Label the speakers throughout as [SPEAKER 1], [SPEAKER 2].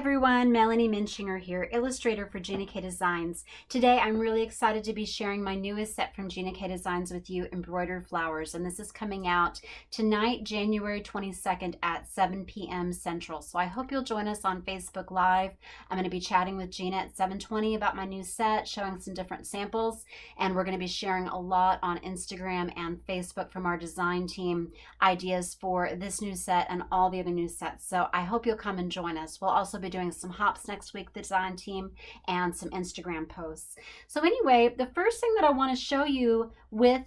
[SPEAKER 1] everyone, Melanie Minshinger here, illustrator for Gina K Designs. Today I'm really excited to be sharing my newest set from Gina K Designs with you, Embroidered Flowers, and this is coming out tonight, January 22nd at 7 p.m. Central. So I hope you'll join us on Facebook Live. I'm going to be chatting with Gina at 7:20 about my new set, showing some different samples, and we're going to be sharing a lot on Instagram and Facebook from our design team, ideas for this new set and all the other new sets. So I hope you'll come and join us. We'll also be doing some hops next week, the design team, and some Instagram posts. So anyway, the first thing that I want to show you with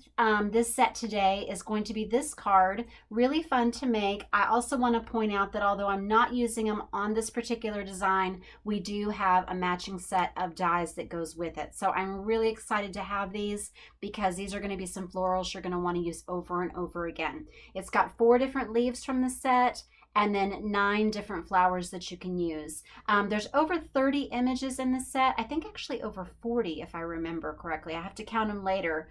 [SPEAKER 1] this set today is going to be this card. Really fun to make. I also want to point out that although I'm not using them on this particular design, we do have a matching set of dies that goes with it. So I'm really excited to have these because these are going to be some florals you're going to want to use over and over again. It's got 4 different leaves from the set, and then 9 different flowers that you can use. There's over 30 images in the set. I think actually over 40 if I remember correctly. I have to count them later.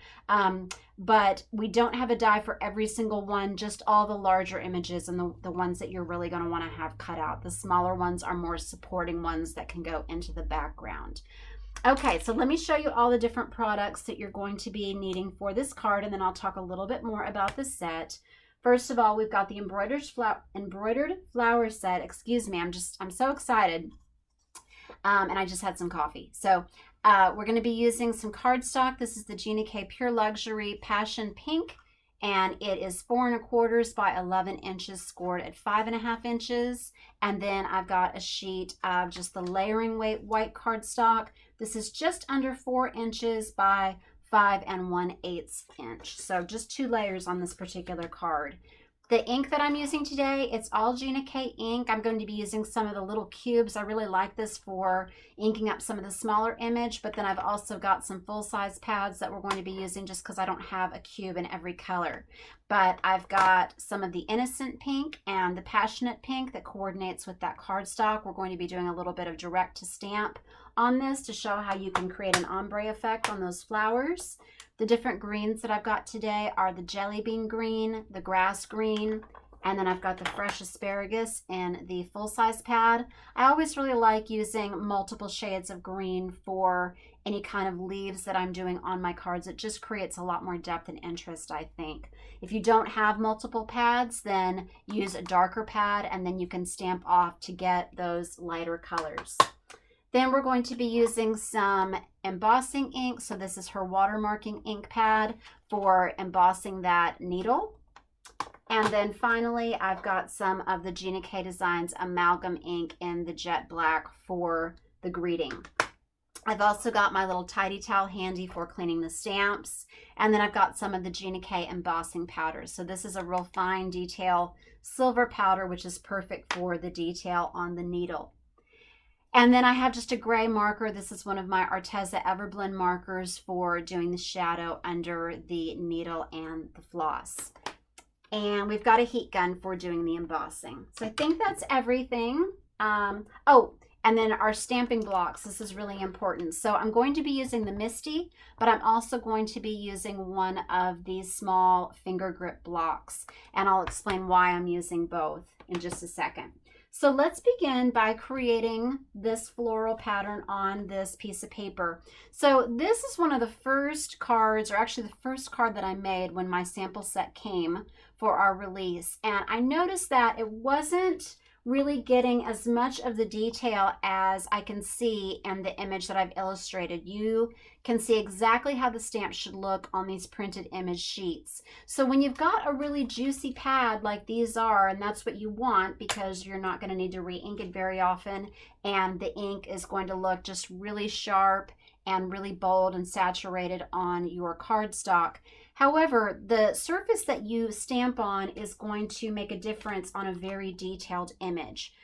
[SPEAKER 1] But we don't have a die for every single one, just all the larger images and the ones that you're really going to want to have cut out. The smaller ones are more supporting ones that can go into the background. Okay, so let me show you all the different products that you're going to be needing for this card, and then I'll talk a little bit more about the set. First of all, we've got the embroidered flower set. Excuse me, I'm so excited. And I just had some coffee. So we're going to be using some cardstock. This is the Gina K Pure Luxury Passion Pink, and it is 4 1/4 by 11 inches, scored at 5.5 inches. And then I've got a sheet of just the layering weight white cardstock. This is just under 4 inches by 5 1/8 inch. So just 2 layers on this particular card. The ink that I'm using today, it's all Gina K ink. I'm going to be using some of the little cubes. I really like this for inking up some of the smaller image, but then I've also got some full-size pads that we're going to be using just because I don't have a cube in every color. But I've got some of the innocent pink and the passionate pink that coordinates with that cardstock. We're going to be doing a little bit of direct to stamp on this to show how you can create an ombre effect on those flowers. The different greens that I've got today are the Jellybean green, the grass green, and then I've got the fresh asparagus in the full-size pad. I always really like using multiple shades of green for any kind of leaves that I'm doing on my cards. It just creates a lot more depth and interest, I think. If you don't have multiple pads, then use a darker pad, and then you can stamp off to get those lighter colors. Then we're going to be using some embossing ink. So this is her watermarking ink pad for embossing that needle. And then finally, I've got some of the Gina K Designs amalgam ink in the jet black for the greeting. I've also got my little tidy towel handy for cleaning the stamps. And then I've got some of the Gina K embossing powders. So this is a real fine detail silver powder, which is perfect for the detail on the needle. And then I have just a gray marker. This is one of my Arteza Everblend markers for doing the shadow under the needle and the floss. And we've got a heat gun for doing the embossing. So I think that's everything. Oh, and then our stamping blocks. This is really important. So I'm going to be using the MISTI, but I'm also going to be using one of these small finger grip blocks. And I'll explain why I'm using both in just a second. So let's begin by creating this floral pattern on this piece of paper. So this is one of the first cards, or actually the first card that I made when my sample set came for our release. And I noticed that it wasn't really getting as much of the detail as I can see in the image that I've illustrated. You can see exactly how the stamp should look on these printed image sheets. So when you've got a really juicy pad like these are, and that's what you want because you're not going to need to re-ink it very often, and the ink is going to look just really sharp and really bold and saturated on your cardstock. However, the surface that you stamp on is going to make a difference on a very detailed image.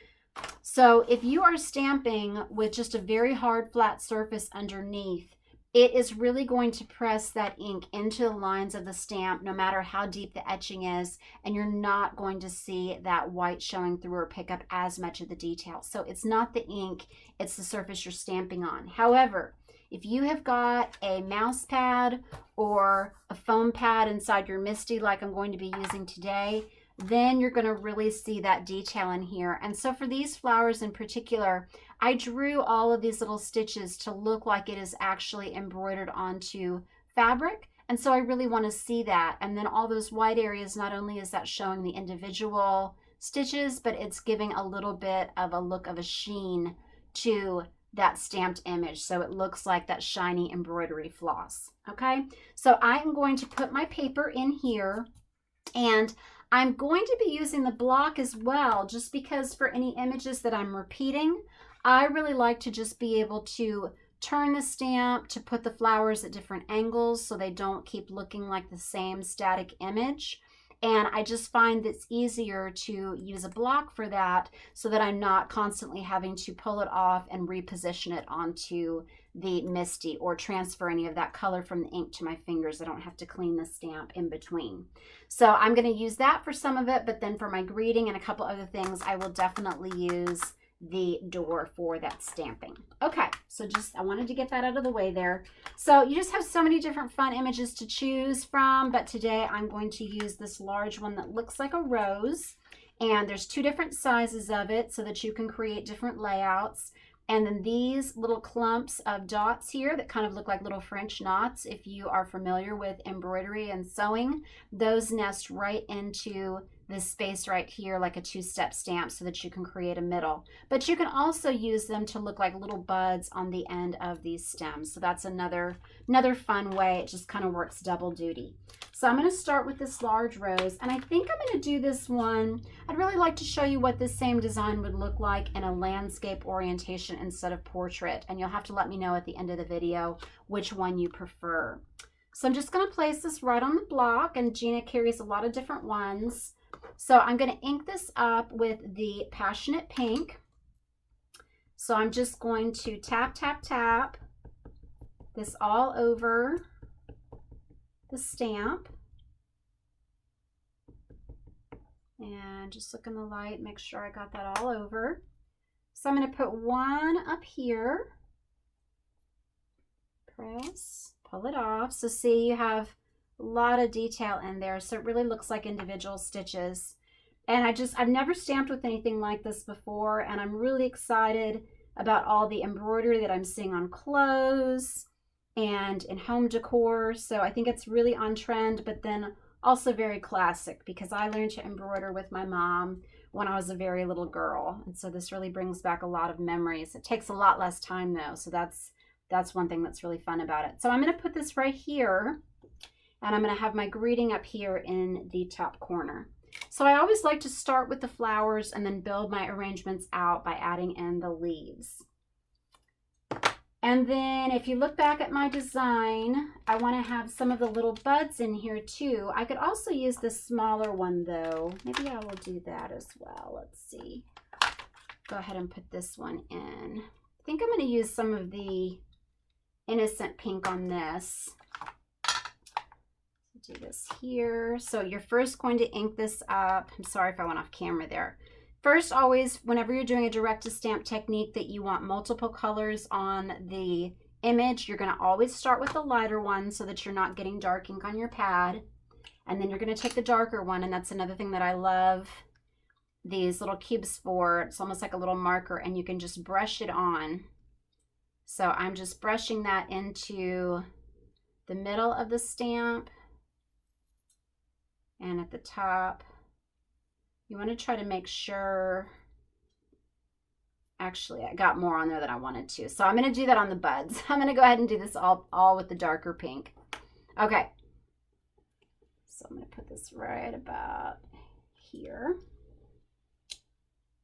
[SPEAKER 1] So if you are stamping with just a very hard flat surface underneath, it is really going to press that ink into the lines of the stamp no matter how deep the etching is, and you're not going to see that white showing through or pick up as much of the detail. So it's not the ink, it's the surface you're stamping on. However, if you have got a mouse pad or a foam pad inside your MISTI like I'm going to be using today, then you're going to really see that detail in here. And so for these flowers in particular, I drew all of these little stitches to look like it is actually embroidered onto fabric. And so I really want to see that. And then all those white areas, not only is that showing the individual stitches, but it's giving a little bit of a look of a sheen to that stamped image. So it looks like that shiny embroidery floss. Okay, so I'm going to put my paper in here, and I'm going to be using the block as well, just because for any images that I'm repeating, I really like to just be able to turn the stamp to put the flowers at different angles so they don't keep looking like the same static image. And I just find it's easier to use a block for that so that I'm not constantly having to pull it off and reposition it onto the MISTI or transfer any of that color from the ink to my fingers. I don't have to clean the stamp in between. So I'm going to use that for some of it, but then for my greeting and a couple other things, I will definitely use the door for that stamping. Okay, so I wanted to get that out of the way there. So you just have so many different fun images to choose from, but today I'm going to use this large one that looks like a rose, and there's 2 different sizes of it so that you can create different layouts. And then these little clumps of dots here that kind of look like little French knots, if you are familiar with embroidery and sewing, those nest right into this space right here like a 2-step stamp so that you can create a middle. But you can also use them to look like little buds on the end of these stems. So that's another fun way. It just kind of works double duty. So I'm going to start with this large rose, and I think I'm going to do this one. I'd really like to show you what this same design would look like in a landscape orientation instead of portrait, and you'll have to let me know at the end of the video which one you prefer. So I'm just going to place this right on the block, and Gina carries a lot of different ones. So I'm going to ink this up with the Passionate Pink. So I'm just going to tap, tap, tap this all over the stamp. And just look in the light, make sure I got that all over. So I'm going to put one up here. Press, pull it off. So see, you have a lot of detail in there, so it really looks like individual stitches. And I've never stamped with anything like this before, and I'm really excited about all the embroidery that I'm seeing on clothes and in home decor. So I think it's really on trend, but then also very classic, because I learned to embroider with my mom when I was a very little girl, and so this really brings back a lot of memories. It takes a lot less time though, so that's one thing that's really fun about it. So I'm going to put this right here, and I'm going to have my greeting up here in the top corner. So I always like to start with the flowers and then build my arrangements out by adding in the leaves. And then if you look back at my design, I want to have some of the little buds in here too. I could also use this smaller one though. Maybe I will do that as well. Let's see. Go ahead and put this one in. I think I'm going to use some of the Innocent Pink on this. Do this here. So you're first going to ink this up. I'm sorry if I went off camera there. First, always, whenever you're doing a direct to stamp technique that you want multiple colors on the image, you're going to always start with the lighter one so that you're not getting dark ink on your pad. And then you're going to take the darker one, and that's another thing that I love these little cubes for. It's almost like a little marker, and you can just brush it on. So I'm just brushing that into the middle of the stamp and at the top. You want to try to make sure, actually I got more on there than I wanted to. So I'm going to do that on the buds. I'm going to go ahead and do this all with the darker pink. Okay. So I'm going to put this right about here.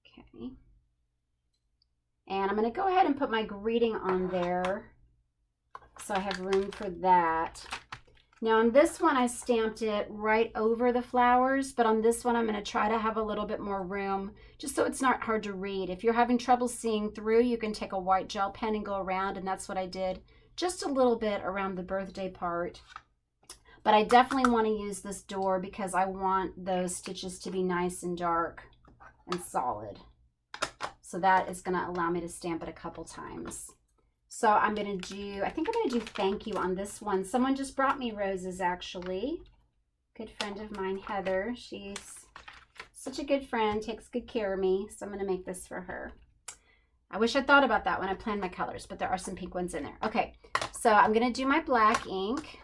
[SPEAKER 1] Okay. And I'm going to go ahead and put my greeting on there so I have room for that. Now on this one, I stamped it right over the flowers, but on this one, I'm going to try to have a little bit more room just so it's not hard to read. If you're having trouble seeing through, you can take a white gel pen and go around, and that's what I did, just a little bit around the birthday part. But I definitely want to use this door because I want those stitches to be nice and dark and solid. So that is going to allow me to stamp it a couple times. So I'm going to do, I think I'm going to do thank you on this one. Someone just brought me roses, actually. Good friend of mine, Heather. She's such a good friend, takes good care of me, so I'm going to make this for her. I wish I thought about that when I planned my colors, but there are some pink ones in there. Okay, so I'm going to do my black ink.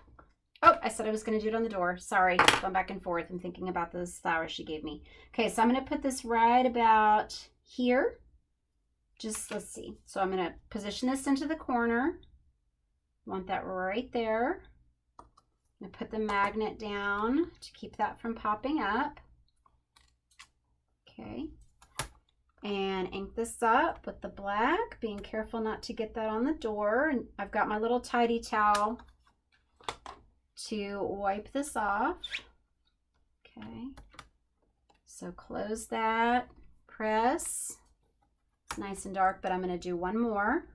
[SPEAKER 1] Oh, I said I was going to do it on the door. Sorry, going back and forth. I'm thinking about those flowers she gave me. Okay, so I'm going to put this right about here. Just, let's see. So I'm going to position this into the corner. Want that right there. I'm going to put the magnet down to keep that from popping up. Okay. And ink this up with the black, being careful not to get that on the door. And I've got my little tidy towel to wipe this off. Okay. So close that, press. It's nice and dark, but I'm going to do one more.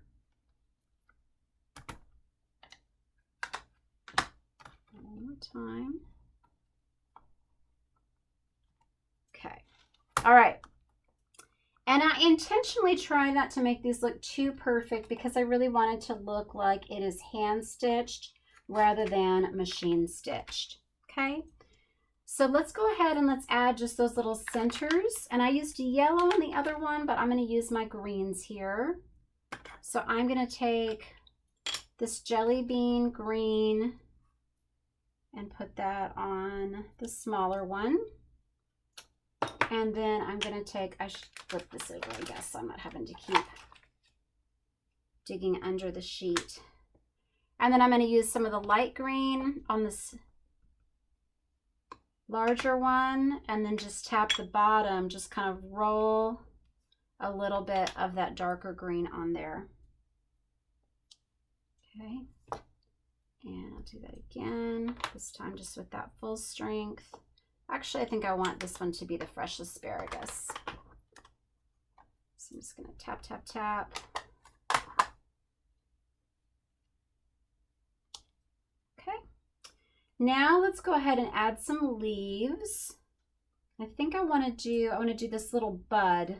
[SPEAKER 1] One more time. Okay. All right. And I intentionally try not to make these look too perfect because I really want it to look like it is hand stitched rather than machine stitched. Okay. So let's go ahead and let's add just those little centers. And I used yellow on the other one, but I'm going to use my greens here. So I'm going to take this Jellybean green and put that on the smaller one. And then I'm going to take, I should flip this over, I guess, so I'm not having to keep digging under the sheet. And then I'm going to use some of the light green on this larger one, and then just tap the bottom, just kind of roll a little bit of that darker green on there. Okay, and I'll do that again, this time just with that full strength. Actually, I think I want this one to be the fresh asparagus. So I'm just going to tap, tap, tap. Okay. Now let's go ahead and add some leaves. I think I want to do this little bud.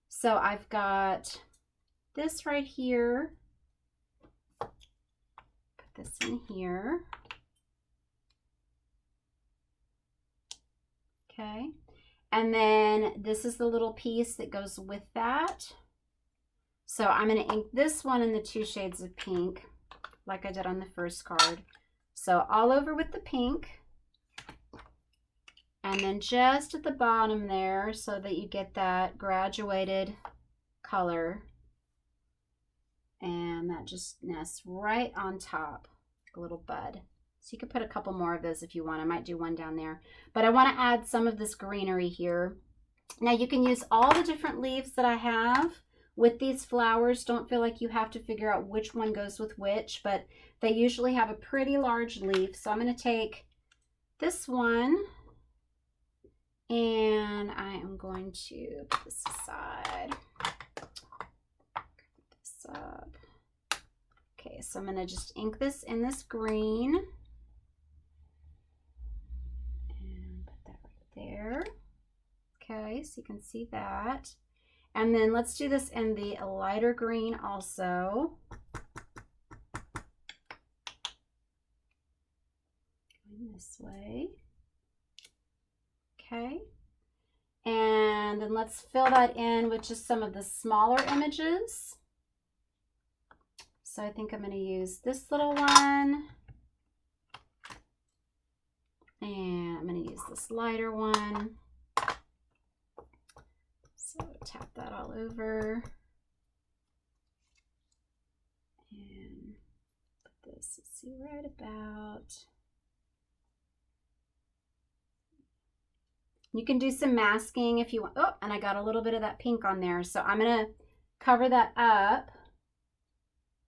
[SPEAKER 1] So I've got this right here. Put this in here. Okay, and then this is the little piece that goes with that. So I'm going to ink this one in the 2 shades of pink, like I did on the first card. So all over with the pink, and then just at the bottom there so that you get that graduated color. And that just nests right on top, like a little bud. So you could put a couple more of those if you want. I might do one down there. But I want to add some of this greenery here. Now you can use all the different leaves that I have with these flowers. Don't feel like you have to figure out which one goes with which, but they usually have a pretty large leaf. So I'm going to take this one and I am going to put this aside. Put this up. Okay, so I'm going to just ink this in this green. There. Okay, so you can see that. And then let's do this in the lighter green also. Going this way. Okay. And then let's fill that in with just some of the smaller images. So I think I'm going to use this little one. And I'm going to use this lighter one. So tap that all over. And put this, let's see, right about. You can do some masking if you want. Oh, and I got a little bit of that pink on there. So I'm going to cover that up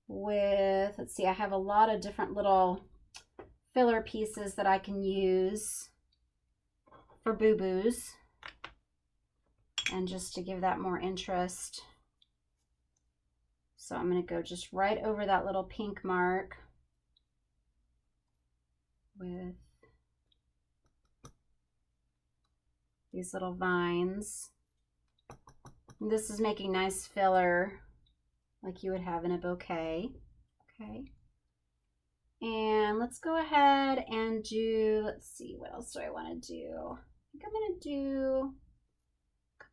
[SPEAKER 1] with, let's see, I have a lot of different little filler pieces that I can use for boo-boos and just to give that more interest. So I'm going to go just right over that little pink mark with these little vines. And this is making nice filler like you would have in a bouquet. Okay. And let's go ahead and do, let's see, what else do I want to do? I think I'm going to do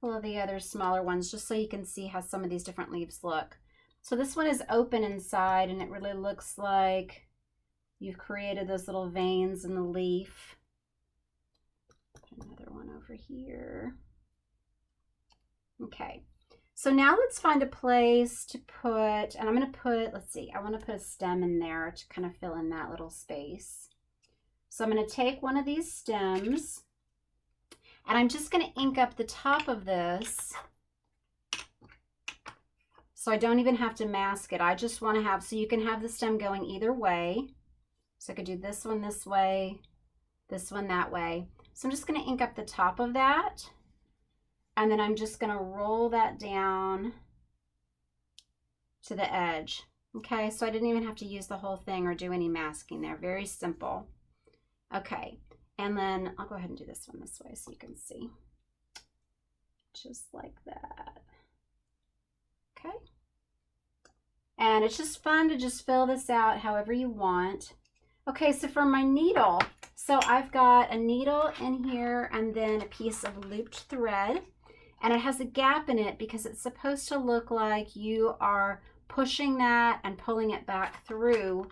[SPEAKER 1] couple of the other smaller ones just so you can see how some of these different leaves look. So this one is open inside, and it really looks like you've created those little veins in the leaf. Put another one over here. Okay, so now let's find a place to put, and I'm going to put, let's see, I want to put a stem in there to kind of fill in that little space. So I'm going to take one of these stems, and I'm just going to ink up the top of this. So I don't even have to mask it. I just want to have, so you can have the stem going either way. So I could do this one this way, this one that way. So I'm just going to ink up the top of that. And then I'm just going to roll that down to the edge. Okay, so I didn't even have to use the whole thing or do any masking there. Very simple. Okay, and then I'll go ahead and do this one this way so you can see. Just like that. Okay. And it's just fun to just fill this out however you want. Okay, so for my needle, so I've got a needle in here and then a piece of looped thread. And it has a gap in it because it's supposed to look like you are pushing that and pulling it back through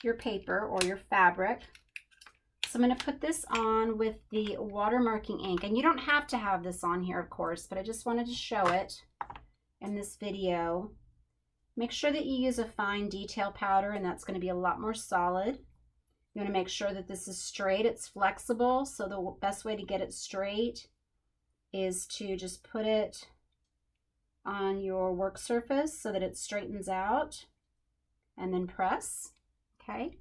[SPEAKER 1] your paper or your fabric. So I'm going to put this on with the watermarking ink. And you don't have to have this on here, of course, but I just wanted to show it in this video. Make sure that you use a fine detail powder, and that's going to be a lot more solid. You want to make sure that this is straight, it's flexible. So the best way to get it straight is to just put it on your work surface so that it straightens out and then press. Okay,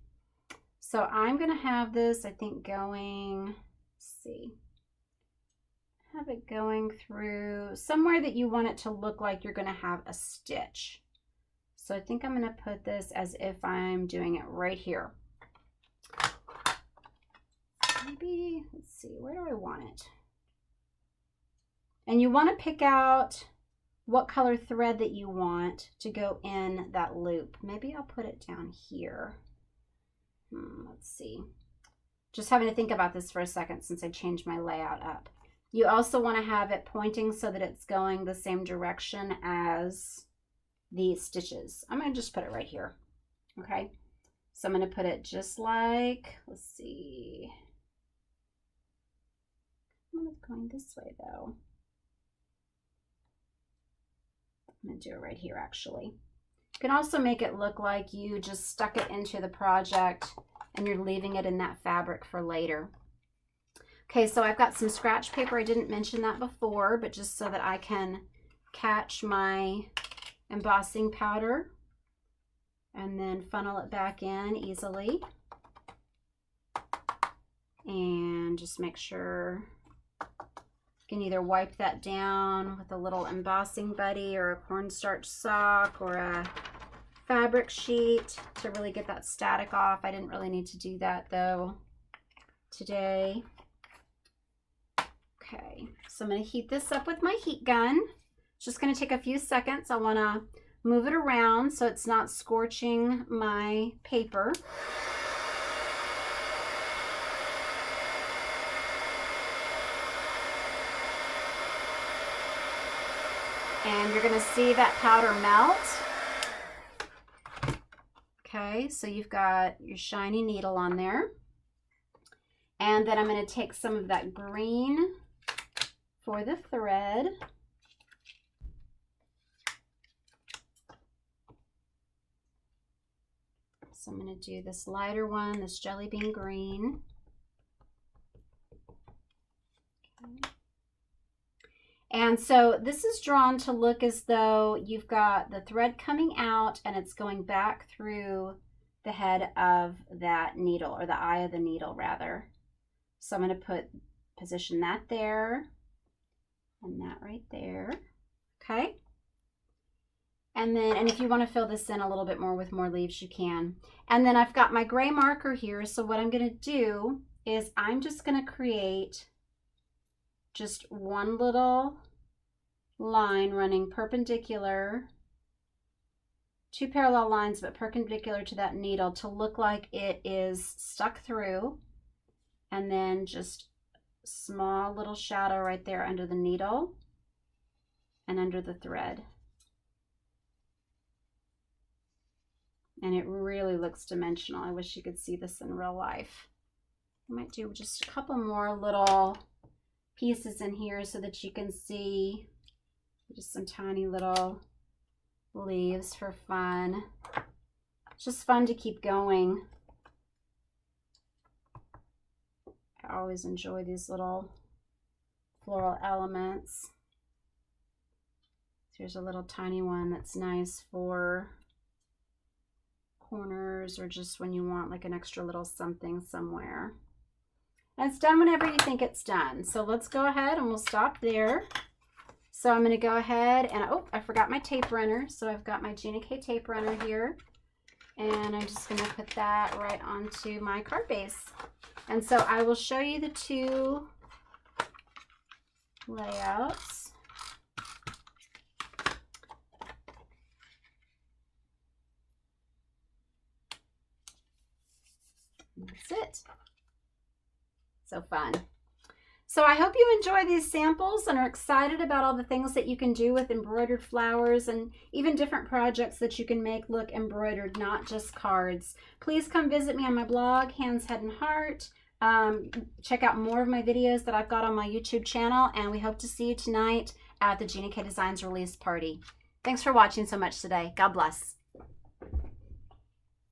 [SPEAKER 1] so I'm going to have this, I think, going, let's see, have it going through somewhere that you want it to look like you're going to have a stitch. So I think I'm going to put this as if I'm doing it right here. Maybe, let's see, where do I want it? And you want to pick out what color thread that you want to go in that loop. Maybe I'll put it down here. Let's see. Just having to think about this for a second since I changed my layout up. You also want to have it pointing so that it's going the same direction as the stitches. I'm going to just put it right here. Okay. So I'm going to put it just like, let's see. I'm going this way though. I'm going to do it right here actually. You can also make it look like you just stuck it into the project and you're leaving it in that fabric for later. Okay, so I've got some scratch paper. I didn't mention that before, but just so that I can catch my embossing powder and then funnel it back in easily. And just make sure you can either wipe that down with a little embossing buddy or a cornstarch sock or a fabric sheet to really get that static off. I didn't really need to do that though today. Okay, so I'm going to heat this up with my heat gun. It's just going to take a few seconds. I want to move it around so it's not scorching my paper. And you're going to see that powder melt. Okay, so you've got your shiny needle on there. And then I'm going to take some of that green for the thread. So I'm going to do this lighter one, this Jellybean green. Okay. And so this is drawn to look as though you've got the thread coming out and it's going back through the head of that needle, or the eye of the needle rather. So I'm going to position that there and that right there. Okay. And then, and if you want to fill this in a little bit more with more leaves, you can. And then I've got my gray marker here. So what I'm going to do is I'm just going to create just one little line running perpendicular, two parallel lines but perpendicular to that needle to look like it is stuck through, and then just small little shadow right there under the needle. and under the thread. And it really looks dimensional. I wish you could see this in real life. I might do just a couple more little pieces in here so that you can see just some tiny little leaves for fun. It's just fun to keep going. I always enjoy these little floral elements. Here's a little tiny one that's nice for corners or just when you want like an extra little something somewhere. And it's done whenever you think it's done. So let's go ahead and we'll stop there. So I'm going to go ahead and, oh, I forgot my tape runner. So I've got my Gina K tape runner here. And I'm just going to put that right onto my card base. And so I will show you the two layouts. That's it. So fun. So I hope you enjoy these samples and are excited about all the things that you can do with embroidered flowers and even different projects that you can make look embroidered, not just cards. Please come visit me on my blog, Hands, Head, and Heart. Check out more of my videos that I've got on my YouTube channel, and we hope to see you tonight at the Gina K Designs release party. Thanks for watching so much today. God bless.